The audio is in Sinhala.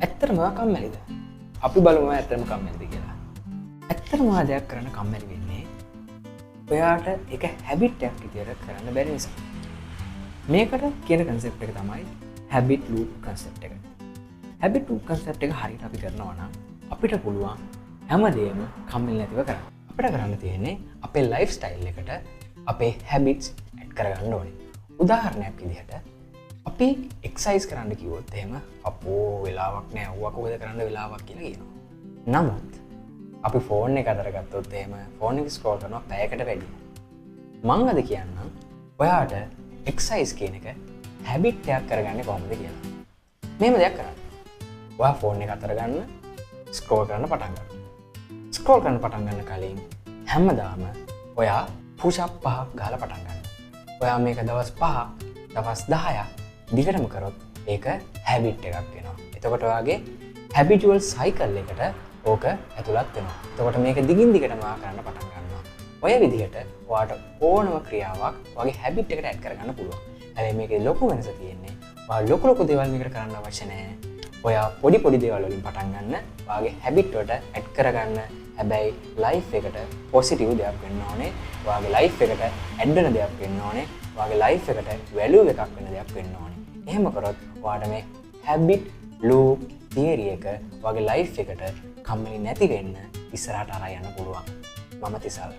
ඇත්තටම ඔයා කම්මැලිද? අපි බලමු ඇත්තටම කම්මැලිද කියලා. ඇත්තටම ඔයා දෙයක් කරන්න කම්මැලි වෙන්නේ ඔයාට ඒක හැබිට් එකක් විදියට කරන්න බැරි නිසා. මේකට කියන කන්සෙප්ට් එක තමයි හැබිට් ලූප් කන්සෙප්ට් එක. හැබිට් ලූප් කන්සෙප්ට් එක හරියට අපි කරනවා නම් අපිට පුළුවන් හැමදේම කම්මැලි නැතිව කරන්න. අපිට කරන්න තියෙන්නේ අපේ ලයිෆ් ස්ටයිල් එකට අපේ හැබිට්ස් ඇඩ් කරගන්න ඕනේ. උදාහරණයක් විදිහට අපි එක්සයිස් කරන්න කිව්වොත් එහෙම අපෝ වෙලාවක් නෑ ඌවා කොහෙද කරන්න වෙලාවක් කියලා කියනවා. නමුත් අපි ෆෝන් එක අතර ගත්තොත් එහෙම ෆෝන් එක ස්ක්‍රෝල් කරනවා පැයකට වැඩි. මං අද කියන්නම් ඔයාට එක්සයිස් කියන එක හැබිට් එකක් කරගන්නේ කොහොමද කියලා. මෙහෙම දෙයක් කරන්න. ඔයා ෆෝන් එක අතර ගන්න ස්ක්‍රෝල් කරන්න පටන් ගන්න. ස්ක්‍රෝල් කරන්න පටන් ගන්න කලින් හැමදාම ඔයා පුෂ් අප් 5ක් ගහලා පටන් ගන්න. ඔයා මේක දවස් 5ක් දවස් 10ක් දිගටම කරොත් ඒක හැබිට් එකක් වෙනවා. එතකොට ඔයාගේ හැබිචුවල් සයිකල් එකට ඕක ඇතුළත් වෙනවා. එතකොට මේක දිගින් දිගටම ඔයා කරන්න පටන් ගන්නවා. ඔය විදිහට ඔයාට ඕනම ක්‍රියාවක් ඔයාගේ හැබිට් එකට ඇඩ් කරගන්න පුළුවන්. හැබැයි මේකේ ලොකු වෙනස තියෙන්නේ ඔයා ලොකු දේවල් මේකට කරන්න අවශ්‍ය නැහැ. ඔයා පොඩි දේවල් වලින් පටන් ගන්න. ඔයාගේ හැබිට් වලට ඇඩ් කරගන්න. හැබැයි ලයිෆ් එකට පොසිටිව් දෙයක් වෙන්න ඕනේ. ඔයාගේ ලයිෆ් එකට ඇඩ් වෙන දෙයක් වෙන්න ඕනේ. ඔයාගේ ලයිෆ් එකට වැලියු එකක් වෙන දෙයක් වෙන්න ඕනේ. එහෙම කරොත් ඔයාට මේ හැබිට් ලූප් තියරි එක ඔයාගේ ලයිෆ් එකට කම්මැලි නැති වෙන්න ඉස්සරහට අරන් යන්න පුළුවන්. මම තිසල්